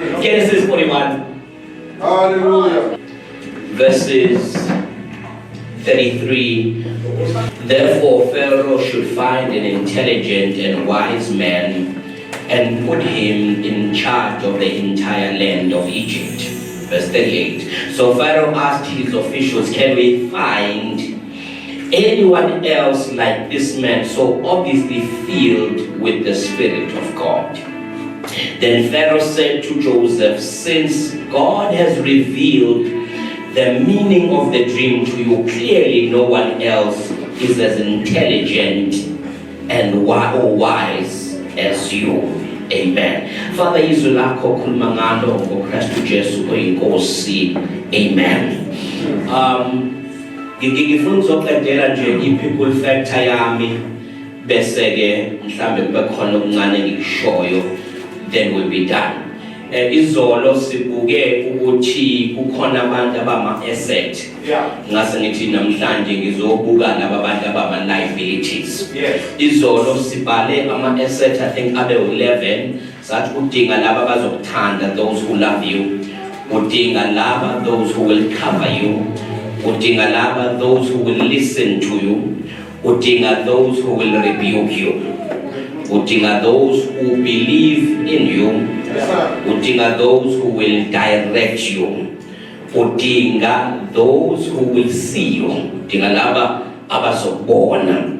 Genesis 41. Hallelujah. Verses 33. Therefore Pharaoh should find an intelligent and wise man and put him in charge of the entire land of Egypt. Verse 38. So Pharaoh asked his officials, can we find anyone else like this man, so obviously filled with the Spirit of God? Then Pharaoh said to Joseph, since God has revealed the meaning of the dream to you, clearly no one else is as intelligent and wise as you. Amen. Father, izwi lakho khuluma ngalo ngoKristu Jesu oyinkosi. Amen. Ngifuna ukuzoqedela nje i-people factor yami bese ke mhlambe kube khona okuncane ngikushoyo, then we'll be done. Izolo sibuke ukuthi kukhona abantu abama-asset. Ngase ngithi namhlanje ngizobuka laba abantu abama-liabilities. Izolo sibhale ama-asset, I think abe 11. Sathi udinga laba abazokuthanda, those who love you. Udinga laba, those who will cover you. Udinga laba, those who will listen to you. Udinga those who will rebuke you. Udinga those who believe in you. Udinga those who will direct you. Udinga those who will see you. Udinga laba abazobona.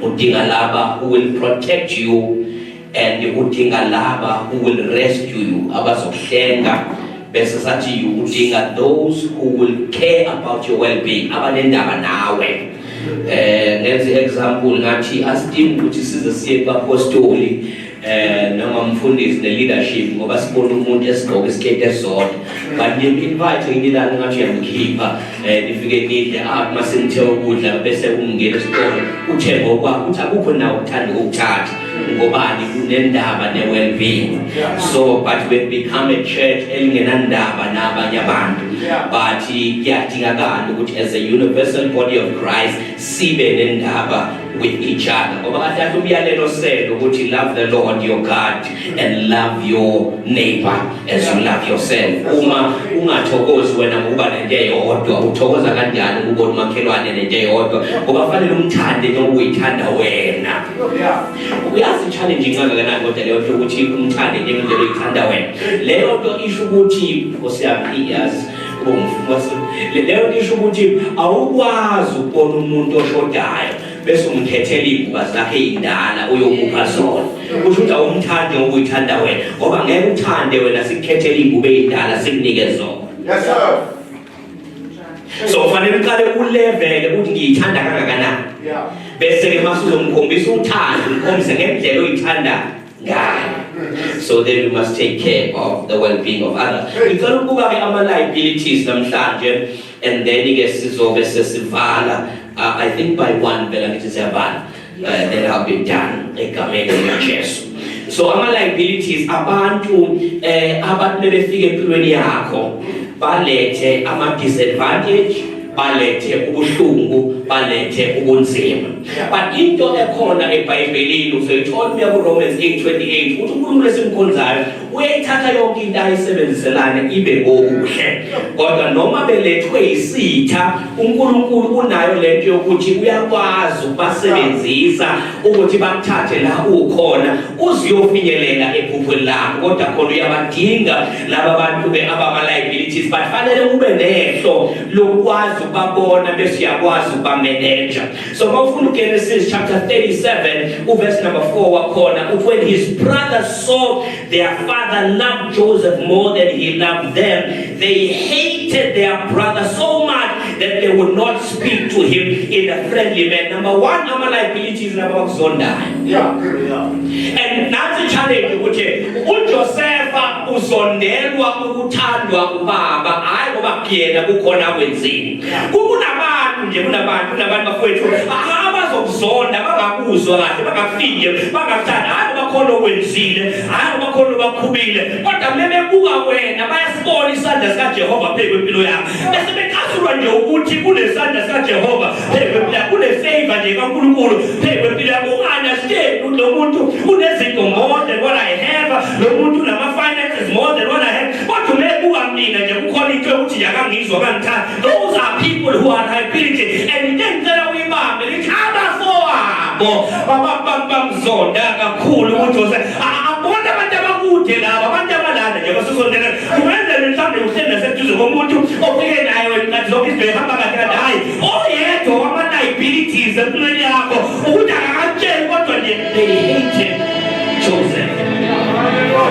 Udinga laba who will protect you, and udinga laba who will rescue you, abazokuhlenga. Bese sathi udinga those who will care about your well-being, abanendaba nawe. Ngenze example ngathi asidingi ukuthi size siye kwapostoli noma umfundisi ne-leadership ngoba sibona umuntu esigqoka isiketi esodwa, but ngiyim-invite ngilana ngathi uyamkhipha nifike nidle mase nithe ukudla bese ungena esitolo uthembe okwakho ukuthi akukho nawe uthanda ukuthatha ngobani kunendaba ne-well-being. So but we become a church elingenandaba nabanye abantu, but kuyadingakala ukuthi as a universal body of Christ sibe nendaba with each other. Ngoba kade umyalelo selo ukuthi love the Lord your God and love your neighbor as you love yourself. Uma ungathokozi wena ngokuba nento eyodwa, uthokoza kanjani ukubona umakhelwane nento eyodwa? Ngoba kufanele umthande njengoba uyithanda wena. Uyazi challenge kangakanani kodwa leyo nto ukuthi umthande njengoba uyithanda wena. Leyo nto isho ukuthi osiyaphiyazi leyo nto isho ukuthi awukwazi ukubona umuntu oshodayo bese umkhethela ibuka zakhe indala uyomupha zona. Kusho ukuthi awumthande ngoba uyithanda wena, ngoba ngeke uthande wena sikukhethela ibube indala sikunike zona. Yes sir. So kufanele uqale ulevele ukuthi ngiyithanda kangakanani. Bese ke masuzomkhombisa uthando, umkhombise ngendlela oyithanda ngayo. So then we must take care of the well-being of others. Ngicela ukubuka ke ama-liabilities namhlanje, and then ke sizobe sesivala I think by 1 vela ngithi siyavala, then I'll be done egameni likaJesu. So ama-liabilities abantu bebefika empilweni yakho balethe ama-disadvantage, balethe ubuhlungu, balethe ubunzima. But into ekhona eBhayibhelini uzoyithola uya kuRomans 8:28 ukuthi uNkulunkulu esimkhonzayo uyayithatha yonke into ayisebenziselane ibe ngokuhle. Kodwa noma belethwe isitha, uNkulunkulu unayo lento yokuthi uyakwazi ukubasebenzisa ukuthi bakuthathe la ukhona uziyofinyelela ephuphweni lakho. Kodwa khona uyabadinga laba bantu abama-liabilities, but fanele ube nehlo lokwazi ukubabona bese uyakwazi ukubamanager. So mawufuna Genesis chapter 37 verse number 4 wakhona, when his brothers saw their father loved Joseph more than he loved them, they hated their brother so much that they would not speak to him in a friendly manner. Number one, ama-liabilities nabakuzondayo. And that's a challenge ukuthi uJosepha uzondelwa ukuthandwa ubaba, hayi ngoba kuyena kukhona kwenzini. Kunabantu bafowethu abazokuzonda bangakuzwa kahle, bangafike bangakuthanda, hayi ngoba khona okwenzile, hayi ngoba khona obakhubile, kodwa bebebuka wena bayasibona isandla sikaJehova phezu kwempilo yakho. Bese becasulwa nje ukuthi kunesandla sikaJehova phezu kwempilo yakho, kune-favor nje kaNkulunkulu phezu kwempilo yakho. Unga-understand ukuthi lo muntu unezinto more than what I have, lo muntu unama-finances more than what I have. those are people who are liability. And then tell we mom, it's other bamzonda kakhulu ukuthi abona abantu abakude laba abantu abalana nje basuzondela kumenza mhlawumbe uhlenda seduze komuntu ofike naye wena zonke izinto ehamba kahle hayi oyedwa wama liabilities empilweni yakho ukuthi akakatsheli kodwa nje they hated Joseph.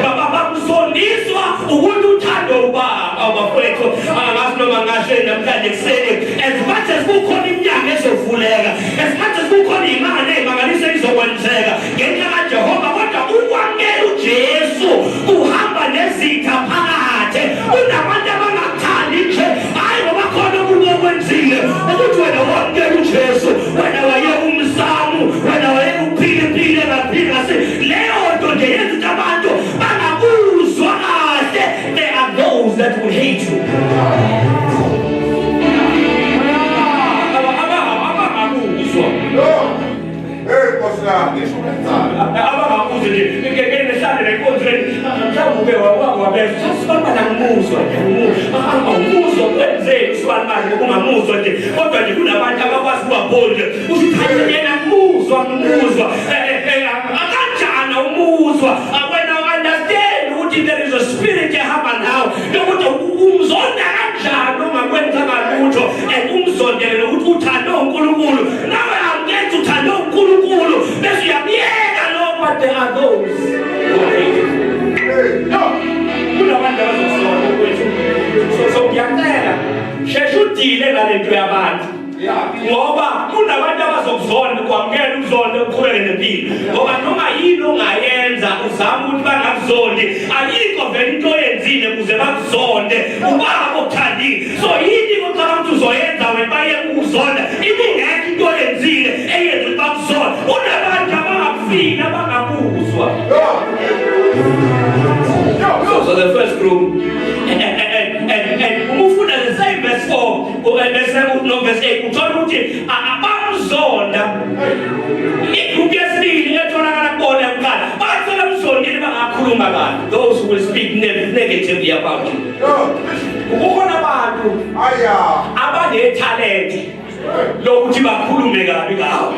Babamzondiswa ukuthi uthando ubaba abafowethu angasinoma ngasho namhlanje kuseni as much as kukhona iminyaka ezovuleka as much as kukhona imali emangaliso izokwenzeka ngenxa kaJehova kodwa ukwamukela uJesu uhamba nezitha phakathi kunabantu abangathandi nje hayi ngoba khona okukwenzile ukuthi wena wamukela uJesu wena waye umsamu wena waye uphile ngaphila leyo nto nje yenza abantu bangakuzwa kahle. There are those that will hate you. There is a spirit ehamba nawo lokuthi umzonda kanjani uma kwenza ngalutho umzondele ukuthi uthanda uNkulunkulu nawe awungenzi uthanda uNkulunkulu bese uyabiyeka lo but there are those kunabantu abazosona kwethu so ngiyacela sheshe udile ngalento yabantu ngoba kunabantu abazokuzonda kwamukela ukuzonda uqhubeke nempilo ngoba noma yini ongayenza uzama ukuthi bangakuzondi ayikho vele into oyenzile kuze bakuzonde ubaba othandi so yini ngokucabanga ukuthi uzoyenza wena baye ukuzonda ingekho into oyenzile eyenza ukuthi bakuzonde kunabantu abangafika bangakuzwa. So the first group and umufunda the same verse 4 verse 8 uthola ukuthi abamzonda igroup yesibili etholakala khona emqala bathela umzondile bangakhuluma kahle those who will speak negatively about you. Ukukhona abantu abanetalent lokuthi bakhulume kabi ngawe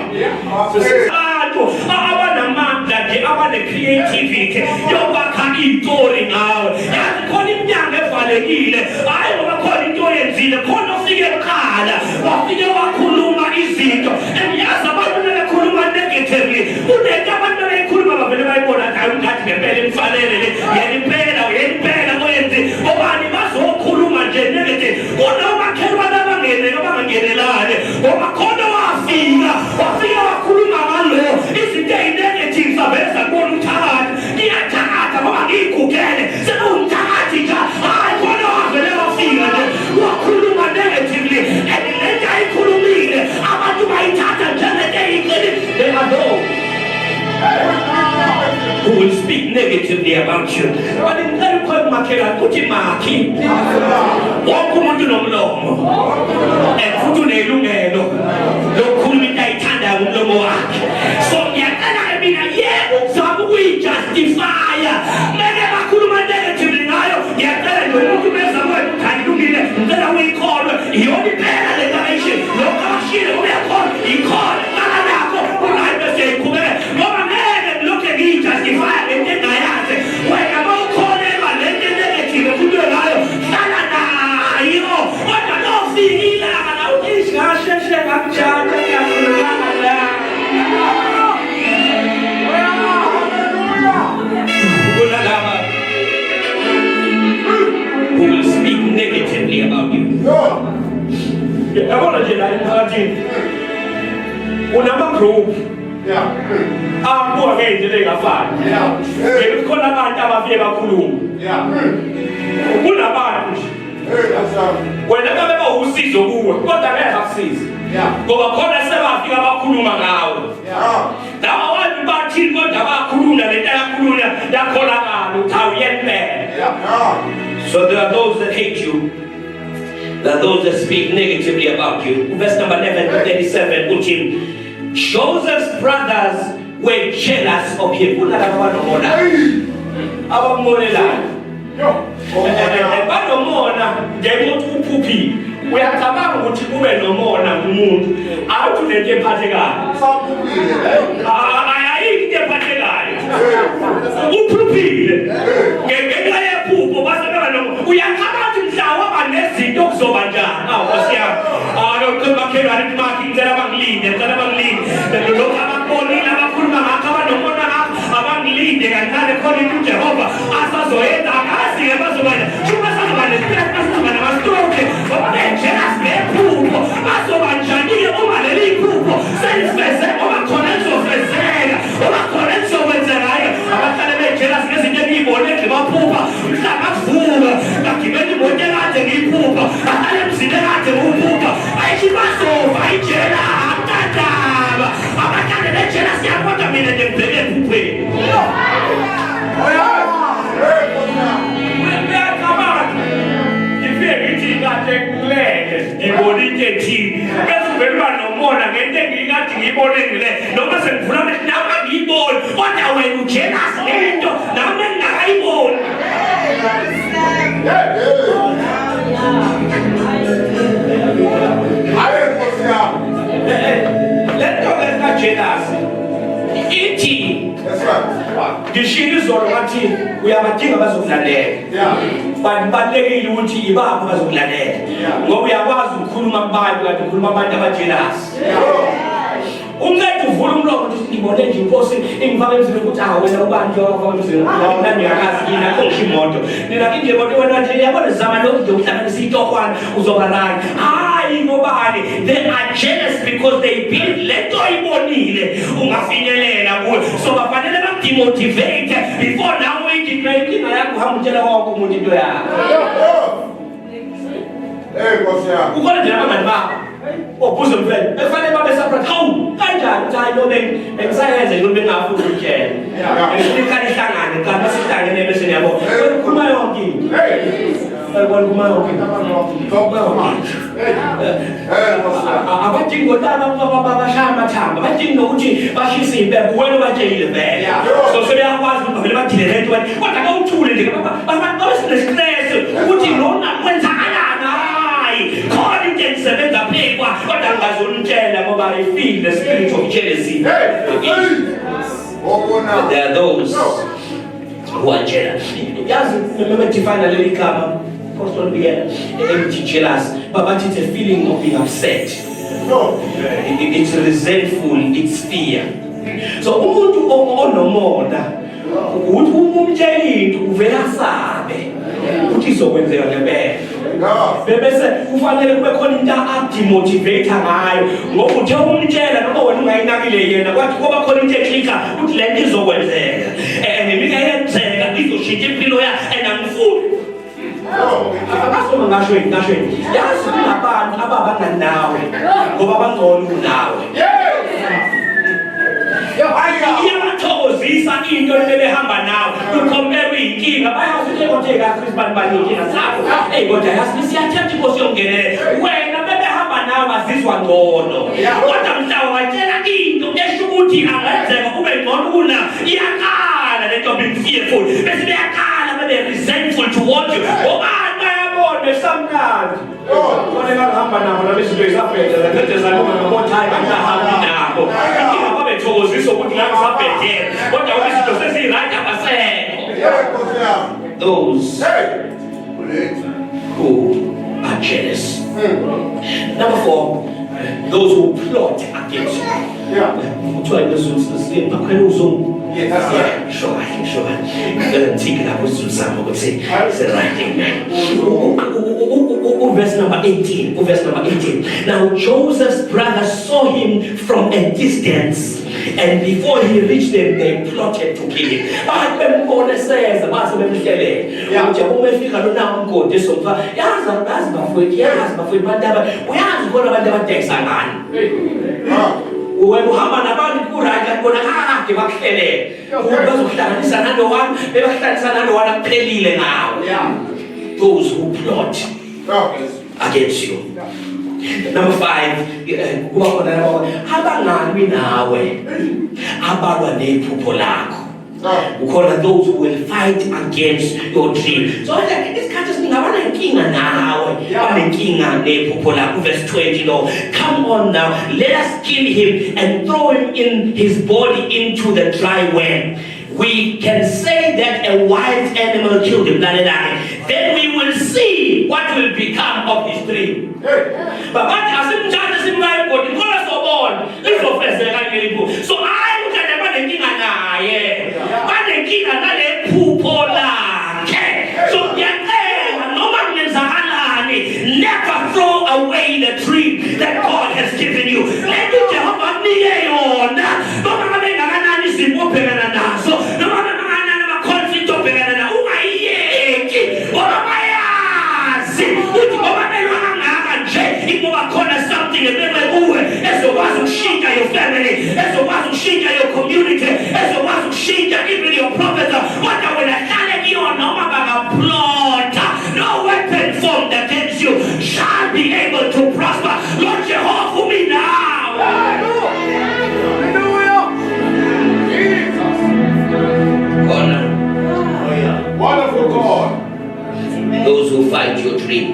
abantu abanamandla nje abane-creativity yokwakha iy'tori ngawe yazi khona iminyaka evalekile hayi ngoba khona into oyenzile khona ofike eqala wafike wakhuluma izinto and yazi abantu bebekhuluma negatively kunento abantu bebeyikhuluma bavele bayibona hayi ungathi ngempela imfanele le yenimpela oyenzi obani bazokhuluma nje negative kunomakhelwane abangenelane ngoba khona wafika wakhuluma ngalo izinto ezinegative saveza kubona uthakathi ngiyathakatha ngoba ngiyigugele sekuwumthakathi nje hayi khona wavele wafika nje wakhuluma negatively and lento ayikhulumile abantu bayithatha njengento eyiqile. There are those who will speak negatively about you. But in that point, makela kuti maki. Wonke umuntu nomlomo. Futhi unelungelo lokukhuluma into ayithanda ngomlomo wakhe. So ngiyacela mina yebo uzama ukuyijustifya. Meke bakhuluma negatively ngayo. Ngiyacela nomuntu beza kwethu ayilungile. Ngicela uyikholwe. Iyona impela le direction. Lokho abashilo uyakhona. Ikhona ngala nakho. Unayi bese ikhubeke. Ngoba ngeke lokho ngiyijustifya into engayazi. Wena mawukholelwa lento negative futhi ngayo. Hlala nayo. Kodwa nofikile kana uthi ngasheshe ngakujala ngiyafuna la. Who will speak negatively about you? Yabona nje la emphakathini unama group abuka ngendlela engafani ngekukhona abantu abafike bakhuluma kunabantu wena kabe bawusizo kuwe kodwa ngeke akusize ngoba khona sebafika bakhuluma ngawe laba abantu bathini kodwa bakhuluma lento yakhuluma yakholakala uthi awuyempela. So there are those that hate you. There are those that speak negatively about you. Verse number 11 to 37, uthi Joseph's brothers were jealous of him. Abamona. ngenxa uphuphi uyacabanga ukuthi kube nomona umuntu awuthi lento ephathekayo ayikho ephathekayo uphuphile ngenxa yephupho basebeka noma uyacabanga ukuthi mhlawumbe abanezinto kuzoba njani Nkosi yami bakhelwane imaki ngicela bangilinde lokho ababonile abakhuluma ngakho abanomona ngakho abangilinde kancane khona into uJehova asazoyenza akazi-ke bazoba bazoba nesipilati bazoba namastroke ngoba benjelas nephupho bazoba njani-ke uma leli phupho selifeze ngoba khona elizofezeka ngoba khona elizokwenzekayo abahlale bejelas ngezinto engiyibone ngibaphupha mhlanga kuvuka ngagibela imoto ekade ngiyiphupha ahlale emzini ekade ngiwuphupha ayithi bazova ayitshela akutandaba abahlale bejela siyabona mina nje ngibheke ephupheni ngibone into ethile bese uvele uba nomona ngento engikade ngiyibonile noma sengivula amehlo nami angiyiboni kodwa wena ujelas lento nami engingakayiboni lento kajelas ithi ngishilo izolo ngathi uyabadinga bazokulalela balekile ukuthi ibaphi bazokulalela ngoba uyakwazi ukukhuluma kubantu kanti ukhuluma abantu abajelas umncede uvula umlomo ukuthi ngibone nje inkosi ingifake emzini ukuthi wena ubanje wafaka emzini nami ngiyakazi yini akho ngisho imoto nina nje imoto wena nje yabona zama lokho ukuhlanganisa itohwana uzoba right hayi ngobani they are jealous because they build lento ayibonile ungafinyelela kuyo so bafanele bakudemotivate before now uyidigrade inga yakho uhamba utshela wonke umuntu into yakho Nkosi yami ukhona nje abangani bakho obuze mfela efanele babe surprise hawu kanjani uthi hayi noma engisayenze noma bengafuni ukutshela ngifuna ihlangane kanti basihlangene bese yabo ukhuluma yonke into ukhuluma yonke abadingi kodwa abashaya amathamba abadingi nokuthi bashise impepho wena ubatshele vele so sebeyakwazi ukuthi vele badile lento kodwa kawuthule nje abantu babesestress ukuthi lona kwenzakalana khona into engisebenza phekwa kodwa ngazolutshela ngoba I feel the spirit of jealousy. There are those who are jealous. Yazi memethifana leli gama Apostle Pierre empty jealous but it's a feeling of being upset. It's resentful, it's fear. So umuntu onomona ukuthi umtshela into uvela sabe ukuthi izokwenzeka ngempela bese kufanele kube khona into ademotivate ngayo ngoba uthe umtshela noma wena ungayinakile yena kwathi kuba khona into eclicka ukuthi le nto izokwenzeka nemika yenzeka izoshintsha impilo yakhe angifuni abasoma ngasho yazi kunabantu ababangani nawe ngoba bangcono kunawe iyabathokozisa into lebehamba nawe ucompare inkinga bayazi ukuthi kaKristu baninkinga sakho kodwa yazi siyathemba inkosi yongenele wena bebehamba nawe bazizwa ngcono kodwa mhlawumbe watshela into esho ukuthi angenzeka kube ngcono kuna iyakhala lento being fearful bese beyakhala bebe resentful towards you obani bayabona sometimes kodwa ngahamba nabo labezinto izabhedlela ngedeza noma ngomothaya kangahambi nabo thokozisa ukuthi ngisabhedlela kodwa izinto sezirayithi abasekho those who are jealous. Number 4, those who plot against you. Try to sleep. Sure. Take it up with some would say it's the right thing. Verse number 18. Now Joseph's brothers saw him from a distance, and before he reached them, they plotted to kill him. But when God says, the master of the when Muhammad abantu kuraka kona ke bakhele bazohlanganisa nalowani bebahlanganisa nalowani akuphelile ngawe those who plot against you. Number 5 kuba khona labo abangalwi nawe abalwa nephupho lakho. Ukhona those who will fight against your dream. So like this kind of thing ngabana inkinga nawe banenkinga nephupho lakho. Verse 20, Lord, come on now, let us kill him and throw him in his body into the dry well. We can say that a wild animal killed him, then we will see what will become of his dream. But what has him done is in my body, so I look at the so never throw away the dream that God has given you. Let me Jehovah something your family, as the ones who shake your community, as the ones who shake even your prophets. What I will tell you on no plot, no weapon formed against you shall be able to prosper. Lord Jehovah, for me now. Hallelujah. Jesus. Wonderful God. Those who fight your dream.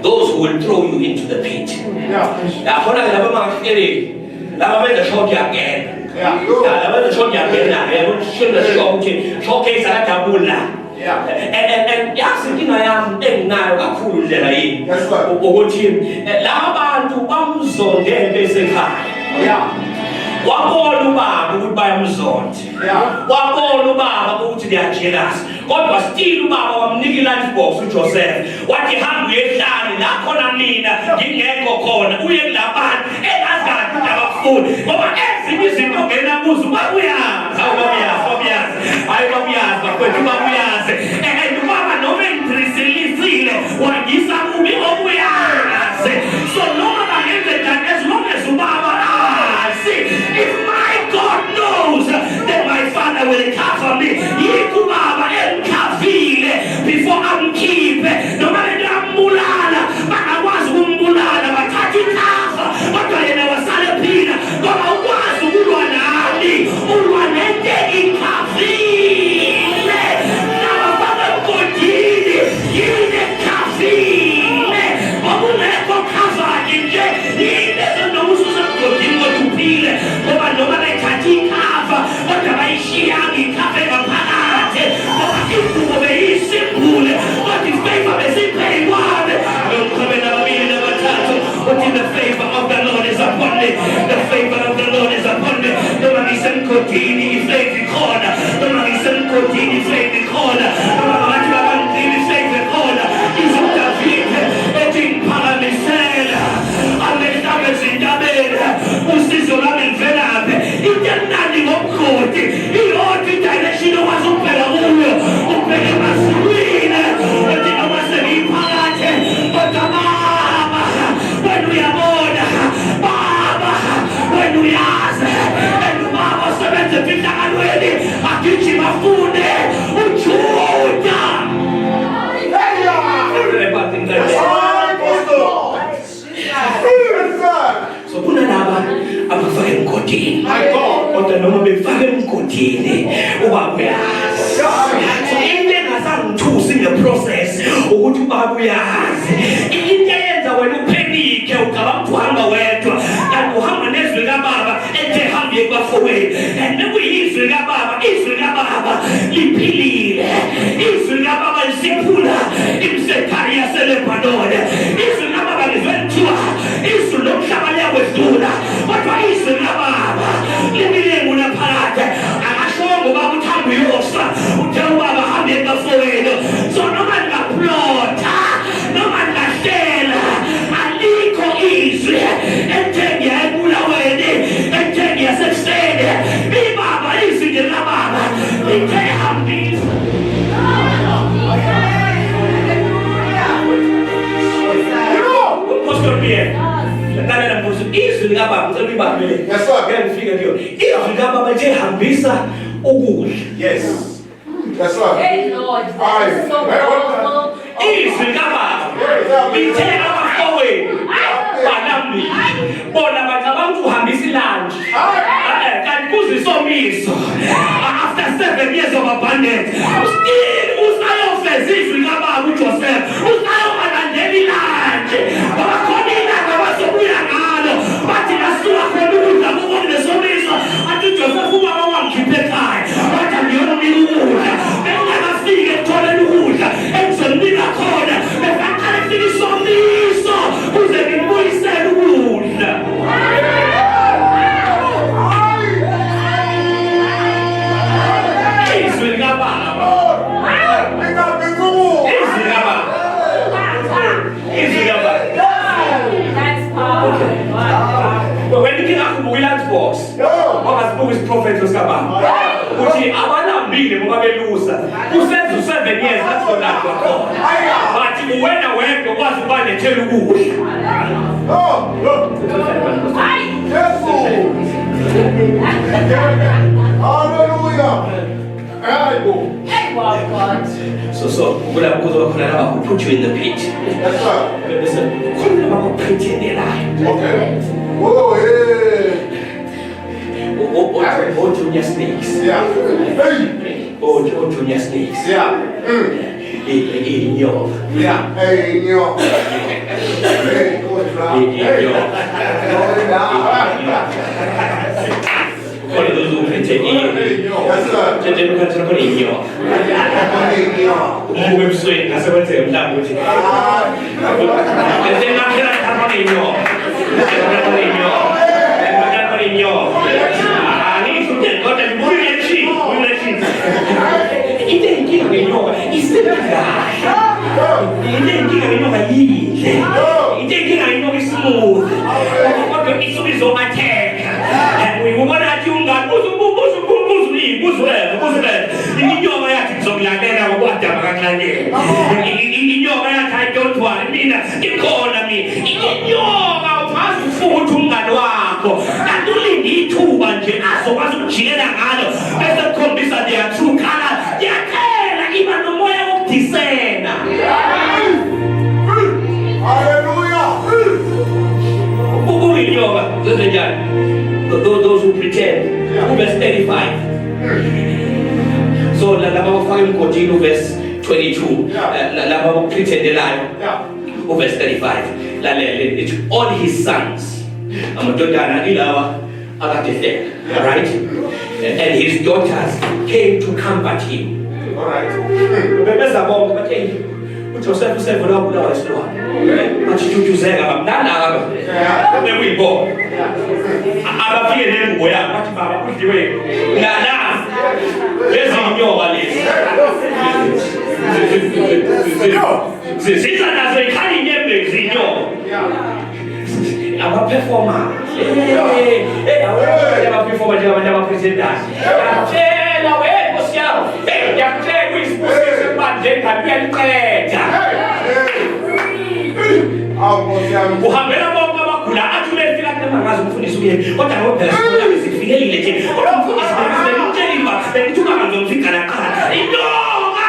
Those who will throw you into the pit. And yasinkinga yami enginayo kakhulu indlela yini ukuthi labantu bamzonde besekhaya. Wabona ubaba ukuthi bayamzonda. Wabona ubaba ukuthi they are jealous. Kodwa still ubaba wamnika lunch box uJoseph. Wathi hamba uyehlala la khona mina ngingekho khona. Uye kulabantu engazathi abafuni. Ngoba ezinye izinto ngena kuzo babuyazi. Hayi babuyazi bakwethu babuyazi. Ubaba noma engidriselisile wangisa kubi obuyazi. So noma bangenze njani as long as ubaba if my God knows that my Father will cover me, before I'm keep no matter mulala, but I was mulala, but I didn't have, but I never said Pina, but I was Ulwanani, Ulwanete in Cafe. Now, Father, continue, you the Cafe, Obuleko Kafa in J. He doesn't know who's going to peel, but no matter Tati Kafa, but I see Ami Cafe of Panate, but it's simple, but the favor is in pay one. Don't come in a minute of a title, but in the favor of the Lord is upon me. The favor of the Lord is upon me. The money sent Cotini, faith corner. The money sent Cotini, faith corner. The money sent faith corner. Is on the feet, in Paramisela. Amen, Amen, Amen. Who's this on Amen Velam? It did nothing of good. He ought to direction was open. When we are born, Baba, when we ask, and Baba servants of Peter and Wendy, I teach him a food there, so Punanaba, I'm a fucking cotine. My God, but the number be fucking cotine. So Indian has to sing the process. Oh, to Babuya. Indians are when you penny, Kelka, Panga, and Muhammad Nesrigababa, and Tehambi Bafaway, and then we Isragababa, Lipili, Isragababa, Sipula, Imsetaria Celepador, Isragababa is Ventura, Israel Shabaya with Duna, but why Isragababa, Living Munaparate, and I show about Tamu Yosa, who tell Baba Hamid Bafaway, so no man got plot, no man got shell, Aliko Israel, and Tenya Mulaway, and Tenya Sexted, Be Baba is in the Baba, they have these. What's going to be here? Yes. That's right. Hey Lord, that is so powerful. After 7 years of abandonment, covenant. Still usayofeza izwi kababa uJoseph. Usayobalandela ilanje. Abakhonina abazobuya ngalo. Bathi nasuka khona ukudla kunesomiso. Athi uJoseph ubaba wangikhiphe ekhaya. Bathi ngiyona ukudla. Bengingafike ekutholeni ukudla. Engizomnika khona. Bengaqala kufika isomiso. Kuze ngibuyisele ukudla. When you get up to Williams box, what has book is prophet to Skaba? Uchi abanambile ngoba belusa. Usenza 7 years athi khona kwakho. Bathi uwena wedwa kwazi uba nethela ukudla. Hallelujah. So, who put you in the pit? Yes, sir. Listen, pretend they lie. Okay. Oh, yeah. Or junior snakes. Yeah. Hey. Or junior snakes. Yeah. In your. Yeah. Hey, in your. Hey, go down. Hey. What are those who pretend? Yes, sir. They look at somebody in your. Move swing. That's what I'm saying. They're not going to have money in your. Those who pretend. Verse 35. So la continue verse 22. La pretend the lie. Verse 35. All his sons. Right? And his daughters came to comfort him. Alright. Joseph said, "For now, is Lord." But you say, "I'm not." Then we go. I'm feeling where I'm not doing. Nana, let's see your valise. This is another kind of name. I'm a performer. Hey, I'm a performer. I'm a presenter. Uhambela bonke abagula athi befika ngazi umfundisi uye kodwa ngoba phela sifikile nje kodwa umfundisi bengitshela bengithuka ngizofika la qala inyoka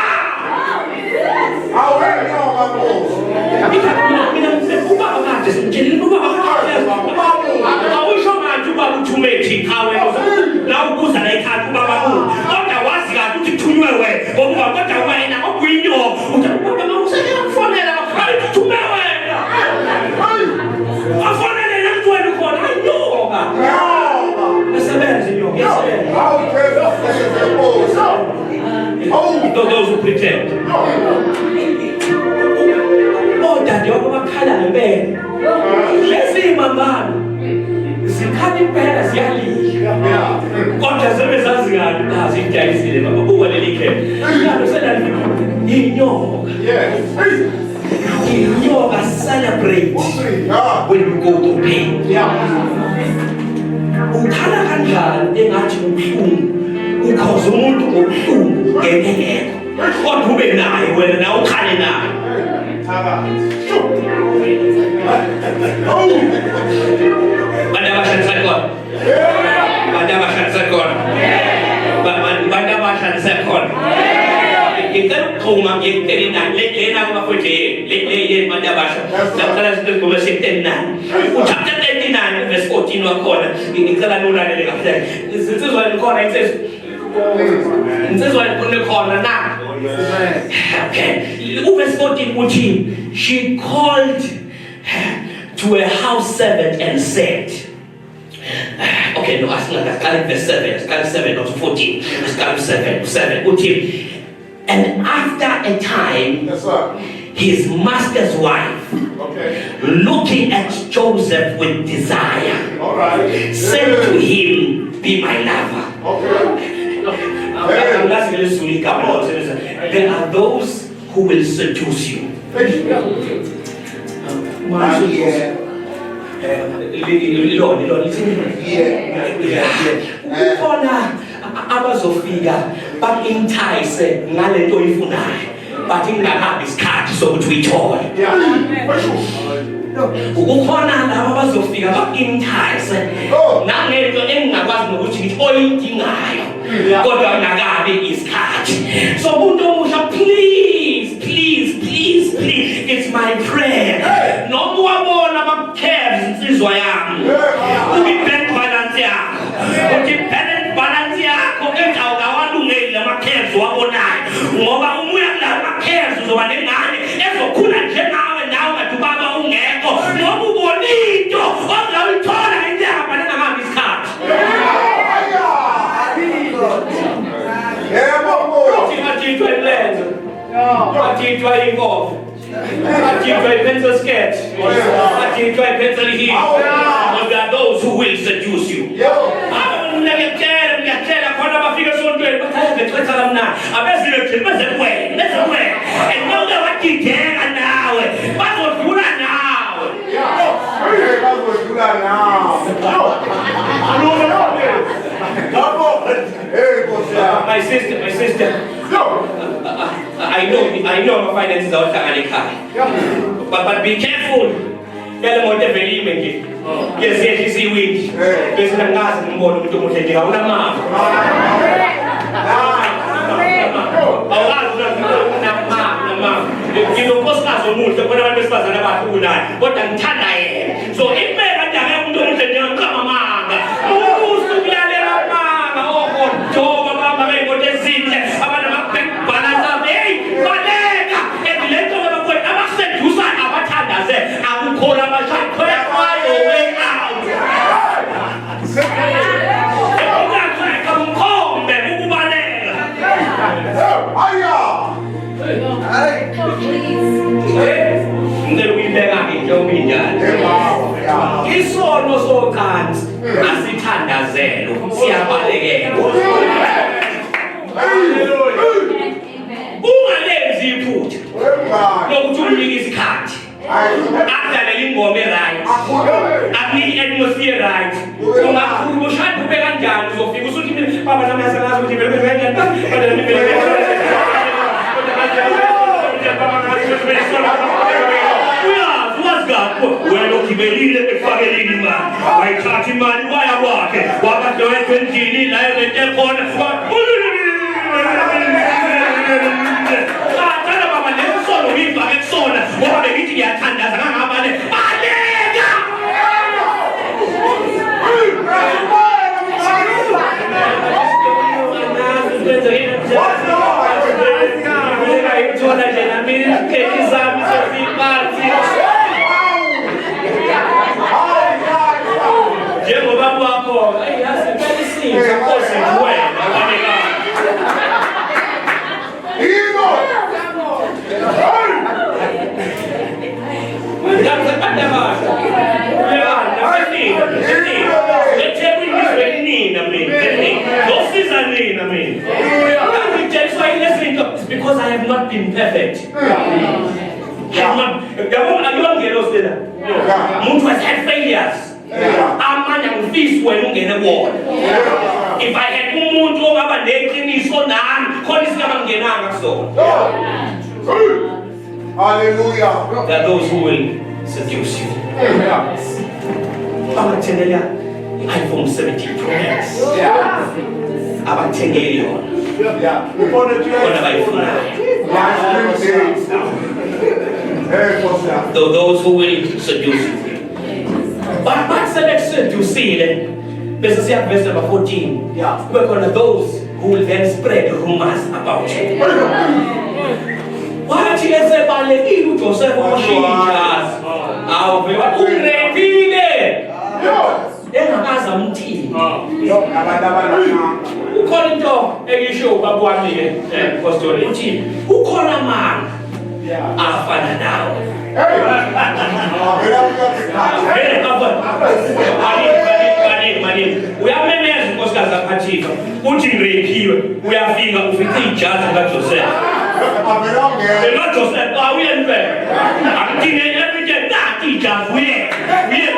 mina ubaba kade simtshela ubaba kade awusho manje ubaba uthumethi awe la ukuza la ekhaya ubaba kodwa wazi kahle ukuthi thunywe we ngoba kodwa wena ngokuyinyoka uthi ubaba mawuseyakufonela ayithume wena afonele nathi wena khona ayinyoka esebenza inyoka those who pretend daddy wabo bakhala ngempela lezi mambana zikhala impela ziyalila kodwa sebezazi kahle nazi idayisile baba buka leli khepe ngalo selali inyoka inyoka celebrate when you go to pain ukhala kanjani engathi ubuhlungu ukhoza umuntu ngobuhlungu ngengekho kodwa ube naye wena na ukhale naye insizwa ikhona na. Okay, verse 14 uthi, she called to a house servant and said, okay, no, asingaqali verse 7, asingaqali 7 not 14, asingaqali 7 uthi, and after a time, Yes, sir. his master's wife, Okay. looking at Joseph with desire, All right. said to him, be my lover. Okay. There are those who will seduce you. Kukhona abazofika baku-entice ngale nto oyifunayo but ingakabi isikhathi sokuthi uyithole. Yeah. For sure. Kukhona laba abazofika baku-entice nangento engingakwazi nokuthi ngithi oyidingayo kodwa ingakabi isikhathi. So umuntu omusha, please, it's my prayer. Noma wabona bakukheves insizwa yami, uyi-bank balance yakho, uyi-balance balance yakho engawalungeli lamakheves wabonayo, ngoba umuya kulawo makheves uzoba nengane ezokhula njengawe nawe ngathi ubaba ungekho, ngoba ubona into ozawuyithola intaba nengakabi isikhathi. Atshitshwa ilenze, atshitshwa inkomo, atshitshwa i-pencil sketch, atshitshwa i-pencil heel. But there are those who will seduce you. Ngiyakutshela khona bafika esontweni bathi becetha kamnandi abezile thina beze kuwena and mawuke wadideka nawe bazodlula nawe. My sister, I know my finances are ekhaya, but be careful. Yale moto evelime nje. Yes, isiwindi. Bese nangazi ngibona umuntu omuhle nje awunamama. Awukazi namama. Nginonkosikazi omuhle khona abantu besifazana abahlukanayo. Kodwa ngithanda yena. So impela njalo umuntu omuhle nje ngicama manga. Usukulalela manga ojoba baba beyimoto ezinhle abantu ababhek balance hey baleka endlento abakwena abasedusa abathandaze akukhola abashakho yakwayo way out. Kumkhombe ukubaleka. Ngeke uyibeka into ominjani. Isono socansi asithandazelo siyabalekela. Ungalenzi iphutha lokuthi umnike isikhathi akudalele ingoma e-right, akunike i-atmosphere right. Ungakhuluma ushade ube kanjani uzofika usuthi baba nami yasengazi ukuthi vele kanjani wena ogibelile ekufakelile imali wayithatha imali waya kwakhe wakadewethu endlini la evente khona athala baba lesono uyifake kusona ngoba bengithi ngiyathandaza kangabane baleka. Ngithola nje nami ikhekhi zami seziphansi njengoba wakho yazi belisizwe Nkosi kuwena kaneka. Because I have not been perfect. Muntu has had failures. Amanye ngifisi wena ungene kuwona. If I had umuntu ongaba neqiniso nami khona isingabangenanga kusona. Hallelujah. There are those who will seduce you. Abathengela i-iPhone 17 Pro Max. Abathengeli yona. Kona bayifunayo. Those who will seduce you. But sebekusedusile bese siya verse number 14. Kube khona those who will then spread rumors about you. Wathi esebalekile uJoseph washintsha. Awuvela urepile. Engakaza umthini. Ukhona into ekisho ubaba wami ke pastor uthi ukhona manga afana nawe. Uyamemeza unkosikazi kaPhathika uthi ngirepiwe uyafika ufike ijaji kaJoseph. Joseph awuyempela akudine everyday nathi ijaji uye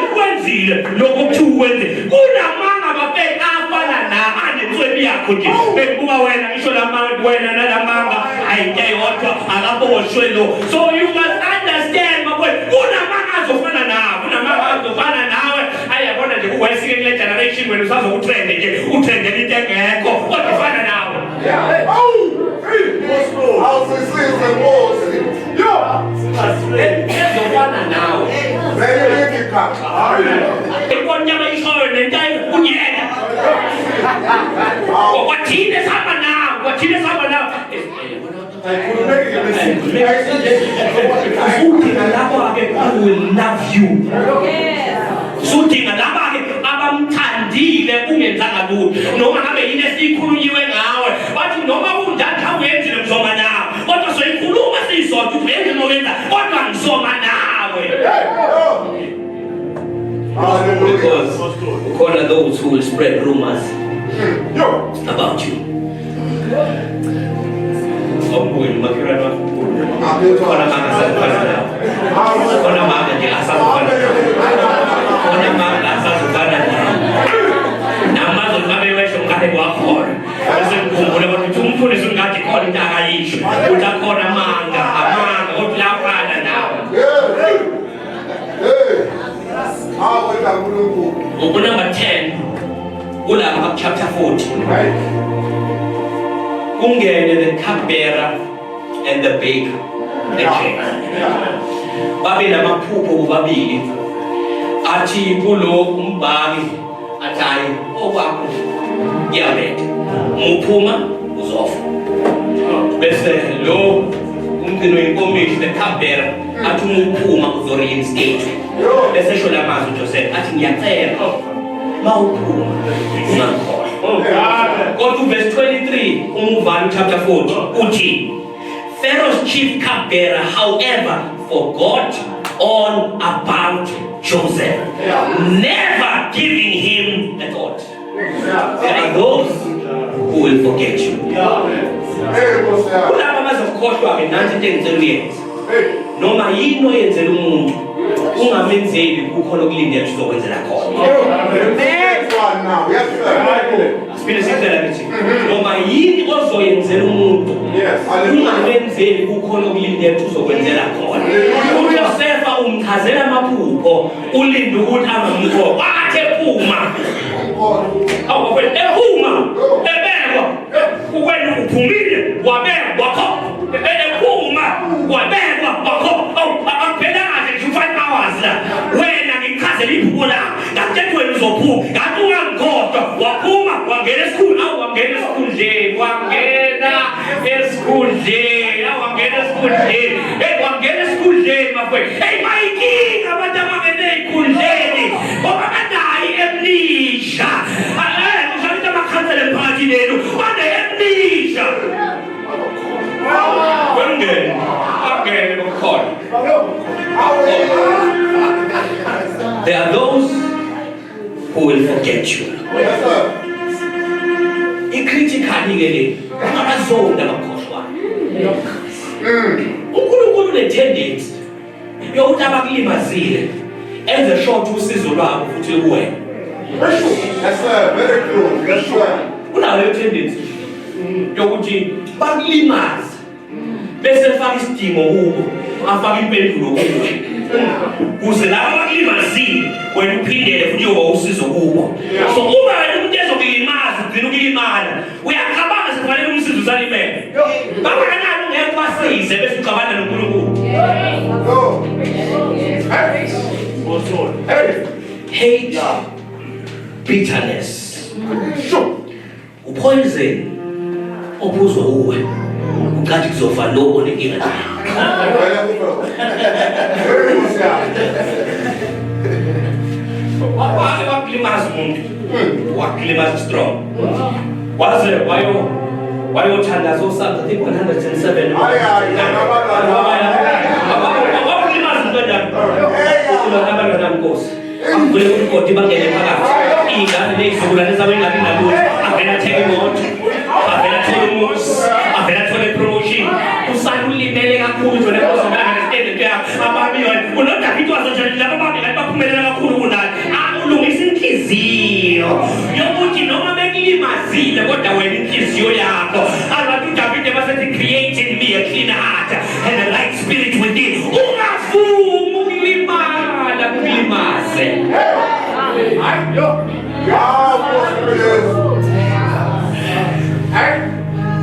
ukwenzile lokho kuthi ukwenze kunamanga bafake afana namanje nswebi yakho nje bekuba wena ngisho lamanga wena nalamanga ayikeyodwa akaboshwe lo. So you must understand mabwe kunamanga azofana nawe kunamanga azofana nawe ayabona nje kuwesike kule generation wena usazokutrende nje utrendela into engekho kodwa ifana nawe. Ezofana nawe ikonyama ishoyo nentayo kunyena wathini esihamba nawe udinga labo-ke who will love you. Sudinga laba-ke abamthandile ungenzanga lutho noma ngabe yini esiyikhulunyiwe ngawe bathi noma kunjani awuyenzile ngizoma nawe kodwa soyikhuluma siyisodwa uyenze noyenza kodwa ngizoma nawe. Because ukhona those who will spread rumors about you. Khona manga asazofana nawe. Khona manga nje asazofana nawe. Khona manga asazofana nawe. Namazwi ngabe wesho ngabe kwakhona. Bese ngikhumbule ukuthi umfundisi ngathi khona into akayisho. Utakhona amanga okulafana nawe. Number 10 ulapha chapter 40. Ungene the cupbearer and the baker, the king. Babe namaphupho bobabili. Athi kulo umbali athayi okwakho ngiyabetha. Muphuma uzofa. Bese lo umgcini wenkomishi the cupbearer athi umuphuma uzoreinstate. Bese esho lamazwi uJoseph athi ngiyacela mawuphuma ungakhohlwa. Go to verse 23, Umuvali chapter 40. Uchi. Pharaoh's chief cupbearer, however, forgot all about Joseph, never giving him a thought. There are those who will forget you. Kulapha bazokhohlwa ke nansi into engicela uyenze. Noma yini oyenzela umuntu ungamenzeli kukhona okulindele uzokwenzela khona. Noma yini ozoyenzela umuntu ungamenzeli kukhona okulindele uzokwenzela khona. uJoseph umchazela amaphupho ulinde ukuthi angamukho bathe phuma awukwena ephuma ebekwa ukwena uphumile wabekwa wakho ephuma wabekwa wakho akuphela kahle 5 hours la wena ngichazela iphupho la ngathi wena uzophuma ngathi ungangikhohlwa waphuma wangena school wangena school nje wangena school nje wangena school nje mafowethu mayinkinga abantu abangene ey'nkundleni ngoba banayo emnisha ushayita amakhansela emphakathini yenu banayo emnisha wengene angene kukhona. There are those who will forget you. I-critically ke le abazonda bakhohlwa. uNkulunkulu ne-tendency yokuthi abakulimazile enze short usizo lwabo futhi kuwena. Yes sir, very true. Yes sir. Unayo tendency yokuthi bakulimaza bese faka isidingo kubo afaka impendulo kubo kuze laba bakulimazile wena uphindele futhi uyoba usizo kubo. So uma wena umuntu ezokulimaza ugcina ukulimala uyacabanga sekufanele umsizo usalimele bangakanani ungeke basize bese ucabana noNkulunkulu. Hate, bitterness, poison Obuzwa uwe. Ukathi kuzofa lo onenkinga naye. Wakulimaza umuntu. Wakulimaza strong. Waze wayothandaza osanda I think 107. Wakulimaza umuntu abantwana Nkosi. Akuvule ukuthi bangene phakathi. Ingane nezizukulwane zabo engabi nalutho. Avela theke imoto. Avela thole umuzi. Avela thole promotion. Usana ulimele kakhulu nje lezo zinto ababiyo. UnoDavid wazojela laba babi kanti baphumelela kakhulu kunani. Ulungisa inhliziyo. Yokuthi noma bekulimazile kodwa wena inhliziyo yakho. Abantu uDavid basethi create in me a clean heart and a right spirit within. Ungavumi ukulimala kulimaze.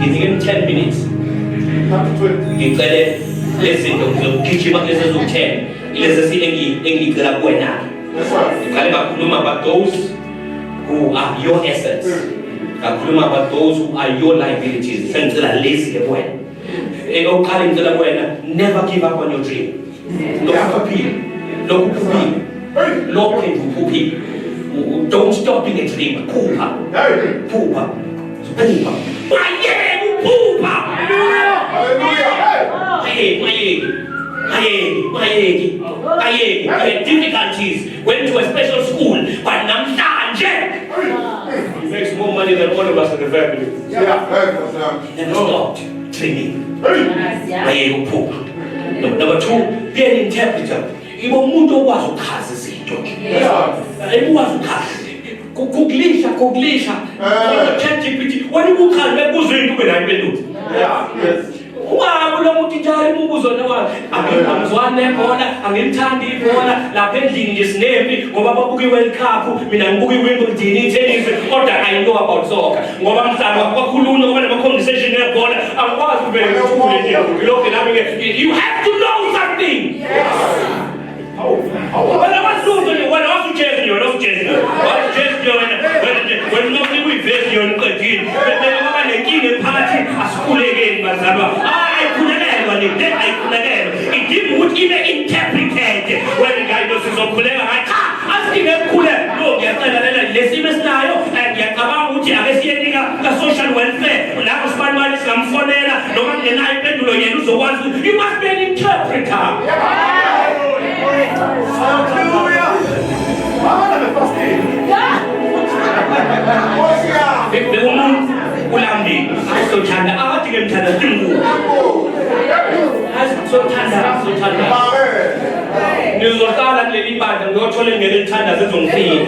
Give him 10 minutes. Ngicela lezinto ngizogijima kulezi ezo10 lezi engicela kuwena. Ngicela bakhuluma about those who are your assets. Bakhuluma about those who are your liabilities. Sengicela lezi kuwena. Oqala ngicela kuwena, never give up on your dream. Don't stop being a dreamer. Pupa. I had difficulties, went to a special school, but namhlanje he makes more money than all of us in the family. Never stopped dreaming. Number 2, be an interpreter. Ibo umuntu okwazi ukuchaza izinto. Ekwazi ukuchaza. Kuglisha. ChatGPT wena ukukhala bekuzweni kube la impendulo. Uma lo muntu njalo umubuzo nawa angizwane bona angimthandi ibona lapha endlini nje sinempi ngoba babuka iWorld Cup mina ngibuka iWimbledon tennis kodwa I know about soccer ngoba mhlaba kwakhulunywa ngoba nama conversation nebhola akwazi uvele ukuthule nje lokho nami you have to know something. Wena wasuzo nje wena wasujeza nje wena wasujeza when nobody we face you nqedini bese ngoba nenkinga emphakathi asikhulekeni bazalwa ayikhulekela idinga ukuthi ibe interpreted when guy sizokhuleka ngathi asidinge ukukhule lo ngiyacela lesimo esinayo ngiyacabanga ukuthi ake siyenika ka social welfare lapho sibanibani singamfonela noma kungenayo impendulo yena uzokwazi you must be an interpreter. Hallelujah. Ulambi sothanda athi ke mthanda Thungu sothanda nizoqala kuleli bandla ngiyothola ingeke lithanda sezongifika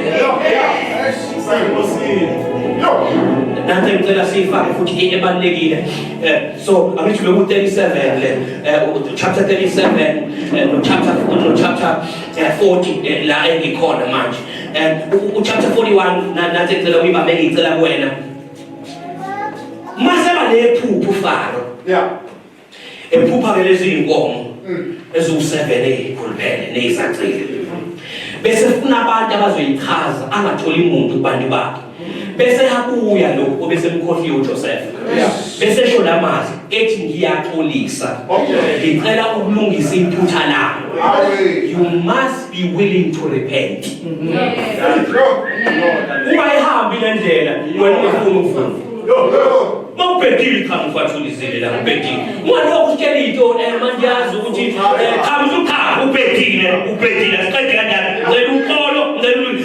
nanti ngicela sifake futhi ebalekile so angithi lo 37 le chapter 37 no chapter 40 la engikhona manje chapter 41 nanti ngicela uyibambe ngicela kuwena maseba lephupho Faro ephupha ke lezi inkomo ezu7 ezikhuluphele nezizacile bese funa abantu abazoyichaza angatholi umuntu kubantu bakhe bese habuya lokho bese mkhohliwe uJoseph bese esho lamazi ethi ngiyaxolisa ngicela ukulungisa iphutha lakho you must be willing to repent. Ungayihamba le ndlela wena ungafuni ukufuna mawubhekile cha mfathulizile la ubhekile ungalokho utshela into manjazi ukuthi cha uzukha ubhekile siqede kanjani ngicela uxolo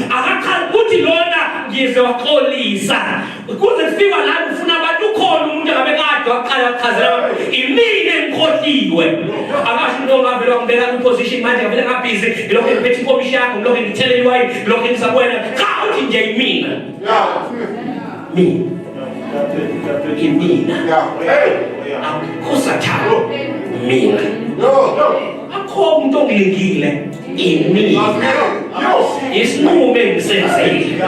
akakhala ukuthi lona ngize waxolisa kuze kufika la ufuna abantu ukhona umuntu ngabe kade waqala ukuchazela imini engikhohliwe akasho into ngabe lo ngibeka ku position manje ngavela ngabhizi ngilokho ngiphethe ikomishini yakho ngilokho ngithele iwayi ngilokho ngisakwena cha uthi nje mina imina akhosathana mina akho umuntu ongilingile imina isinqumo engisenzile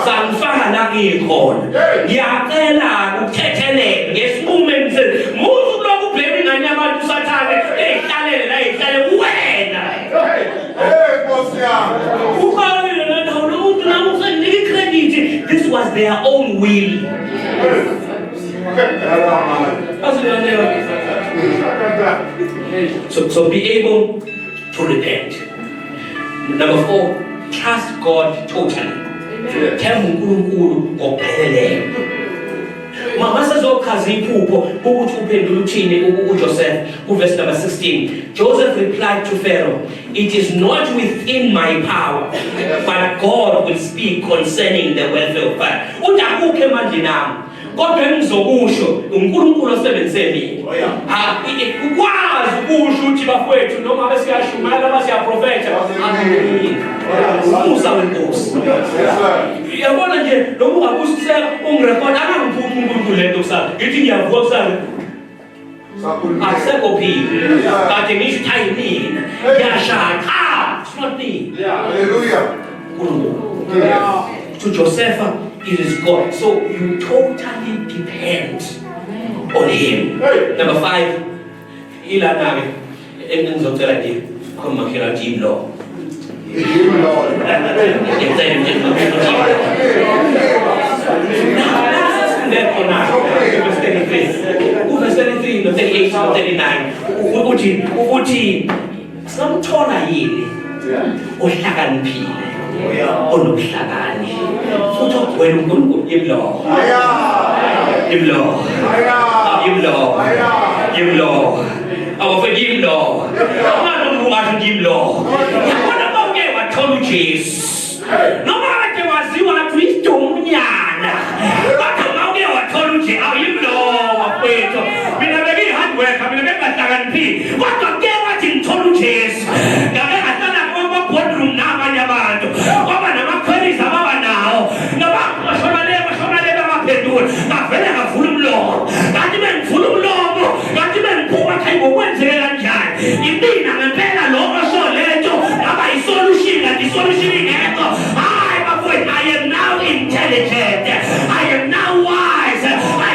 sangifaka la ngikhona ngiyacela ukuthetheleke ngesinqumo engisenzile musu lokhu blame ingane yabantu usathane eyihlalele la eyihlale wena uqalile lento lo umuntu namusenike credit this was their own will So be able to repent. Number 4, trust God totally. Themba uNkulunkulu ngokupheleleyo. Masazochaza iphupho ukuthi uphendula uthini uJoseph kuverse number 16. Joseph replied to Pharaoh, "It is not within my power, but God will speak concerning the welfare of Pharaoh." Uthi akukho emandleni ami, kodwa engizokusho uNkulunkulu osebenzise mina. Ukwazi ukusho ukuthi bafowethu noma besiyashumayela noma siyaprofetha umusa wenkosi. Yabona nje lokhu ungakusisela ungirekhona angangiphuphi uNkulunkulu lento kusasa. Ngithi ngiyavuka kusasa. Akusekho phile. Kade ngisho ukuthi ayimina. Ngiyashaya. It's not me. Hallelujah. To Joseph, it is God. So you totally depend on Him. Number 5, ilana engizotshela nje khoma khela deep law. Verse 33, 38, 39. Ukuthi samthola yini ohlakaniphile onobuhlakani futhi ogwele uNkulunkulu imlo. Awafeki imlo. Abantu ungathi imlo. Yabona bonke wathola uJesu. Noma kade waziwa ukuthi isidomunyana. Kodwa bonke wathola uJesu awuyimlo wafethu. Mina bengi-hard worker, mina bengahlakaniphile. Kodwa ke wathi ngithola uJesu. Ngabe ngahlala boardroom nabanye abantu ngoba nama-queries ababa nawo ngabashonale bamaphendula ngavele ngavula umlomo kanti bengivula umlomo kanti bengiphuma khayi ngokwenzeke kanjani imina ngempela lo osho lento ngaba isolution kanti isolution ingekho. Hayi bafowethu, I am now intelligent, I am now wise, I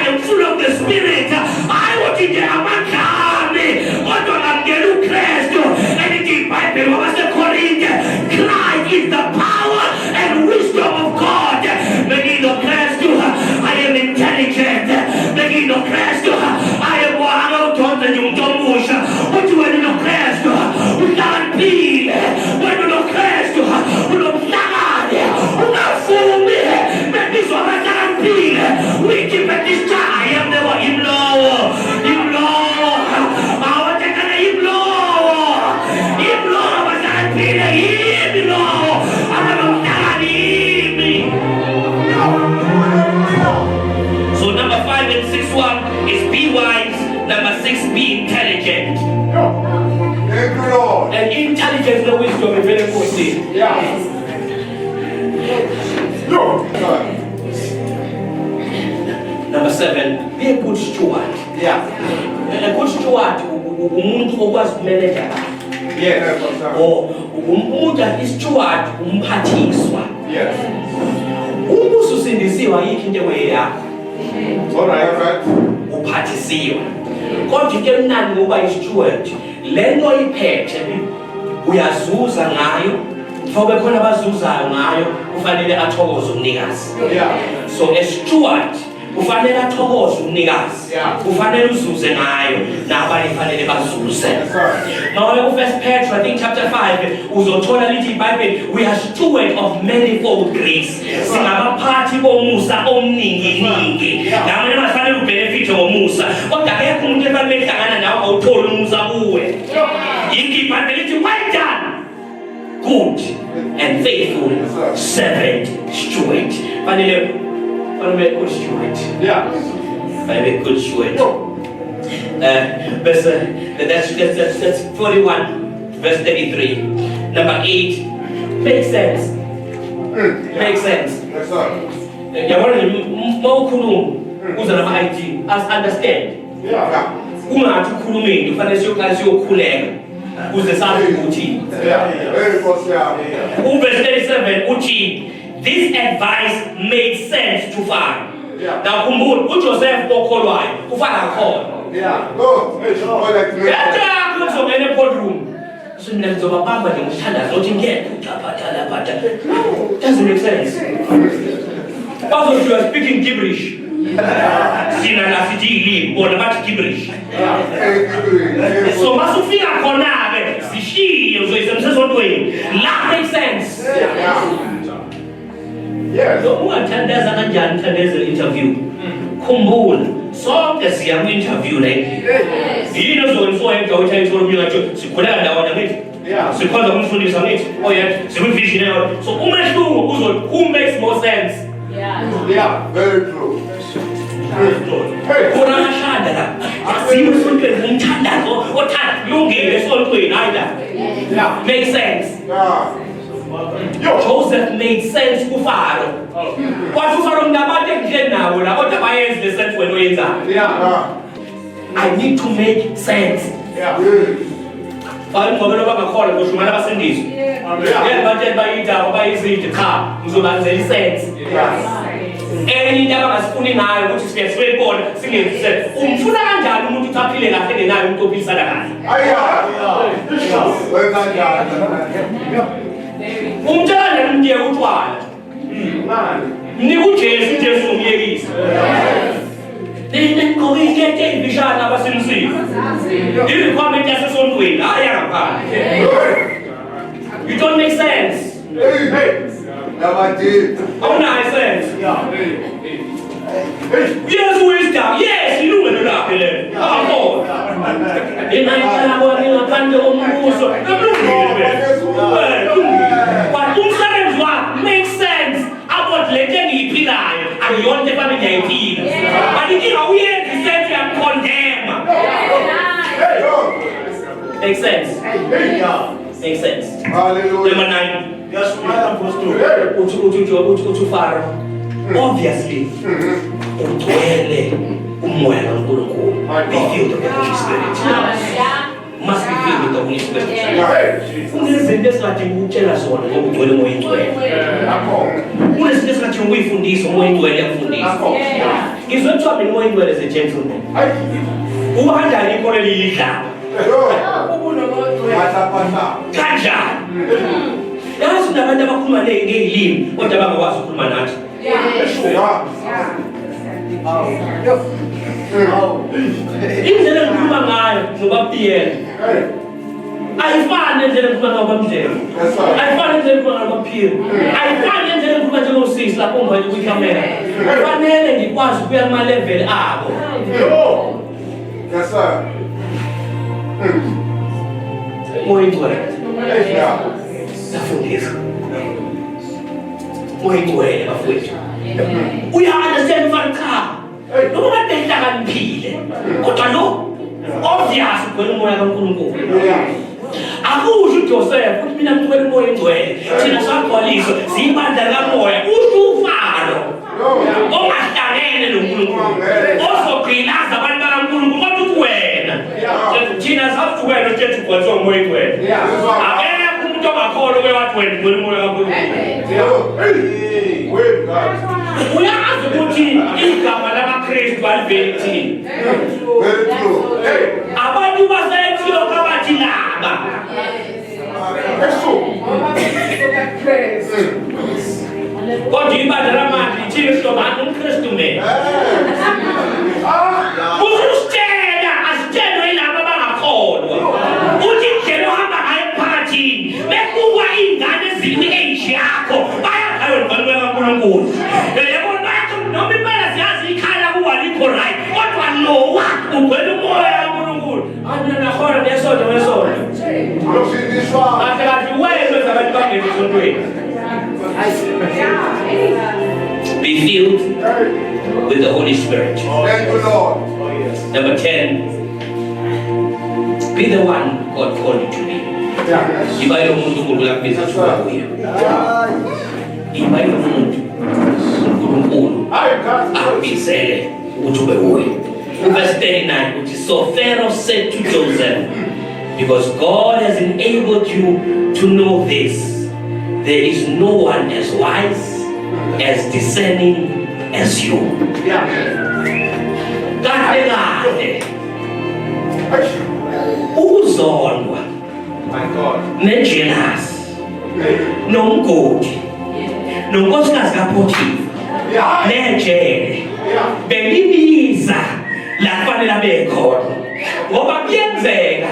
am full of the Spirit. Hayi ukuthi nje amandla ami kodwa ngamukela uKristu. Elithi iBhayibheli wabaseKorinte, Christ is the power and wisdom of God. Making the Christ, I am intelligent. Making the Christ, I am one of the Jumtomusha. What you are in the Christ, we can't be. When you know Christ, we don't stand. We don't fool me. Make this one I can't be. We keep at this time. I am never in law. In law. I want to get in law. In law, I can't be in law. I don't stand me. So number 5 and 6 is be wise. Number 6, be intelligent. Thank you, Lord. And intelligence and wisdom is very important. Number 7, be a good steward. A good steward, umuntu okwazi ukumanage abantu. Umuntu steward umphathiswa. Umusu sindisiwa yikho into yakho. Uphathisiwe. Kodwa into emnandi ngoba i-steward, lento oyiphethe uyazuza ngayo, ngoba khona abazuzayo ngayo, kufanele athokoze umnikazi. So a steward kufanele athokoze umnikazi. Kufanele uzuze ngayo nabanye kufanele bazuze. Now in 1 Peter, I think chapter 5, uzothola lithi iBhayibheli, we are steward of manifold grace. Singabaphathi bomusa omningi. Ngamanye amafanele ubenefit ngomusa. Kodwa akekho umuntu efanele ehlangana nawe awutholi umusa kuwe. Yingi iBhayibheli lithi, well done, good and faithful servant, steward. Fanele good steward. Fanele good steward. That's 41, verse 33. Number 8, makes sense. Makes sense. Yes, sir. Yabona mawukhuluma uza nama-ID, understand. Ungathi ukhulumeni kufanele siyokhuleka uze sazi ukuthi. Verse 37 uthi, this advice made sense to Pharaoh. Now khumbula uJoseph okholwayo ufana khona. Kuzongena e-boardroom. So mina ngizobabamba nje ngithandaza ukuthi ngeke lapha. Doesn't make sense. Also, you are speaking gibberish. Sina la sithi ilimi bona bathi gibberish. Hey, So masufika khona ke sishiye uzoyisemsesontweni. La makes sense. Yes. Lo ungathandaza kanjani thandeza interview. Khumbula sonke siya ku interview la endlini. Yini ozokwenziwa endawo ethayithola umnyango sikhuleka ndawona ngithi. Sikhonza kumfundisa ngithi oh yeah sikuvision yayo. So umehluko who makes more sense. Yeah, very true. Hey, Khona ashada la. Asiwe esontweni umthandazo othanda lungile esontweni ayida. yeah, Makes sense. yeah. Yo, Joseph made sense kuFaro. Kwathi uFaro ngabantu ekudleni nawo la kodwa bayenze le sense wena oyenzayo. yeah, I need to make sense. yeah. Fala ngoba bangakhola ngoshumana abasindiswa. Ngeke bathe bayidaba bayizidi cha ngizobazela isense. Enye into abangasifuni ngayo ukuthi sibe sibona singenze. Umfuna kanjani umuntu uthaphile kahle ngenayo umuntu ophilisana kahle. Well done, Umtshela umnye utshwala. Mnika uJesu uJesu umyekisa. Ngoba ikhethe ibishana abasemsini. Irequirement yasesontweni hayi ngaphandle. You don't make sense. Awunayo sense. Yes, wisdom. Yes, ilungelo lakhe lelo. Akho. Ingayicala bona ngaphandle kombuso. But umsebenzi wakho makes sense. About lento engiyiphilayo akuyonto efanele ngiyayiphila. But inkinga uyenza isense uyamcondemn. Makes sense. Makes sense. Hallelujah. Number 9. Uthi Faro. Obviously. Ugcwele umoya kaNkulunkulu. Be filled with the Holy Spirit. Must be filled with the Holy Spirit. Kunezinto esingadinga ukutshela zona ngoba ugcwele umoya ingcwele. Kunezinto esingadinga ukuyifundisa umoya ingcwele yakufundisa. Ngizwe kuthiwa mina umoya ingcwele is a gentleman. Uba kanjani ikhono liyidlala? Kanjani? Yazi nabantu abakhuluma ngezilimi kodwa bangakwazi ukukhuluma nathi. Indlela engikhuluma ngayo ngobabiyela. Ayifani nendlela engikhuluma ngayo bamdlela. Ayifani nendlela engikhuluma ngayo baphila. Ayifani nendlela engikhuluma njengosisi lapho ngivale kwikamera. Kufanele ngikwazi ukuya kuma level abo. Yes, sir. Moya ingcwele. Safundisa. Moya ingcwele bafowethu. Uya-understand ufana cha. Noma kade ehlakaniphile. Kodwa lo obvious ugcwele umoya kaNkulunkulu. Akusho uJoseph ukuthi mina ngigcwele umoya ingcwele. Thina sagcwaliswa siyibandla kamoya. Usho uFaro. Ongahlangene noNkulunkulu. Ozogqilaza abantu bakaNkulunkulu kodwa wena. Thina sathi wena uThethu ugcwele umoya ingcwele. Akekho umuntu ongakholwa kwewathi wena ugcwele umoya kaNkulunkulu. Uyazi ukuthi igama lamaKristu aliveli. Very true. Abantu baseThiyopiya bathi laba. Kodwa ibandla lamanje lithi hlobana uMkristu mina. Usitshela asitshelwe yilabo abangakholwa. Uthi indlela ohamba ngayo emphakathini bekubukwa ingane ezini age yakho bayakhayo ngibhalwe kaNkulunkulu. Yabona bayathi noma impela siyazi ikhala kuwa likho right kodwa lowa ugcwele umoya kaNkulunkulu. Mina nakhona nesonto wesonto. Kahle wena zabantu bangena esontweni. Be filled with the Holy Spirit. Thank you, Lord. Number 10. Be the one God called you to be. Iba yung mundo kulak bisa suka kuya. Iba yung mundo kulungkulu. Abisele utube uwe. Verse 39, which is so Pharaoh said to Joseph, because God has enabled you to know this, there is no one as wise, as discerning as you. Kahle ukuzondwa nejealous nomgodi nonkosikazi kaPotifa nejele bengibiza la kufanele abe khona ngoba kuyenzeka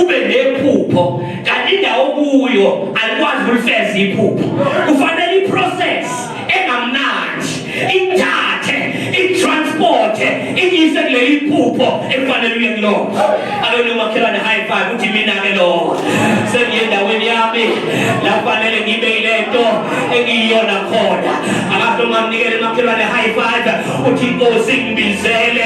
ube nephupho kanti indawo kuyo alikwazi ulifeza iphupho kufanele iprocess engamnandi ithathe itransporte iyise kuleli phupho ekufanele uye kulona alona umakhelwane high five uthi mina ke lo sengiye endaweni yami la kufanele ngibe ilento engiyona khona akabe ngamnikele umakhelwane high five uthi inkosi ngibizele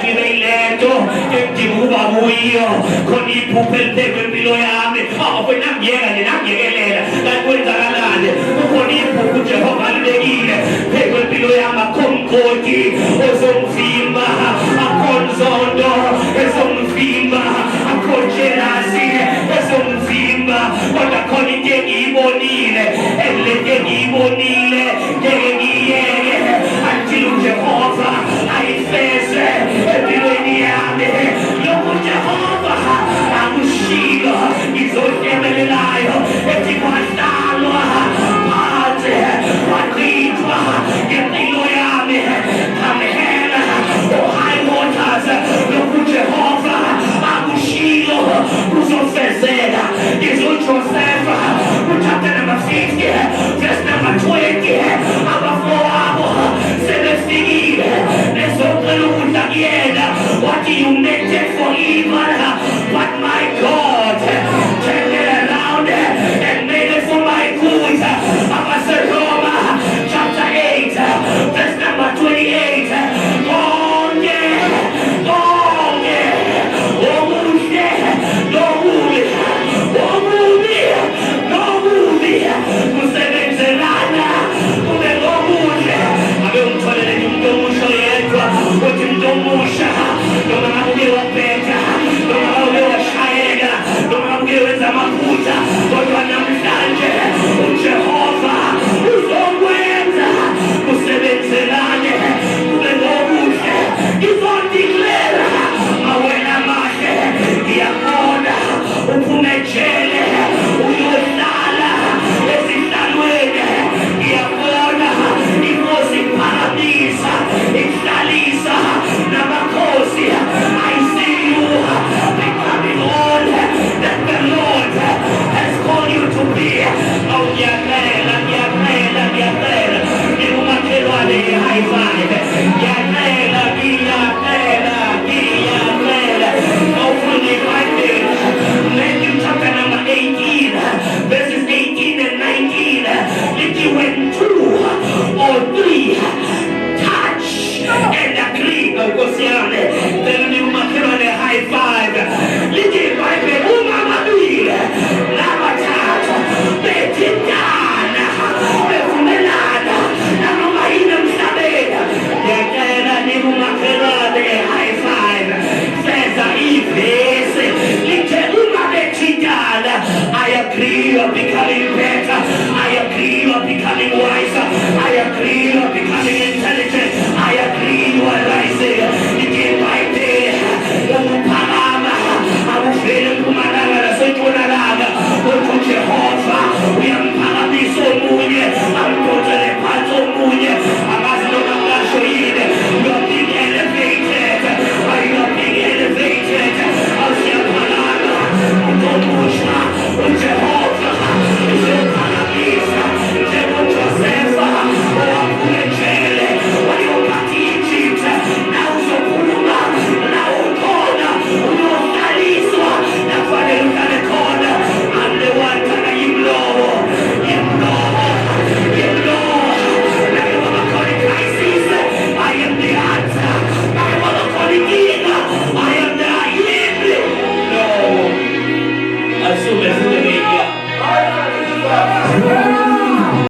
ngibe ilento engidinga ukuba kuyo khona iphupho eliphekwe impilo yami awufuna ngiyekelela kanti kwenzakalani ukhona iphupho uJehova alibekile phekwe impilo yami akhomkhoti ozomvimba akhonzondo ezomvimba akhonjelasi ezomvimba kodwa khona into engiyibonile ngeke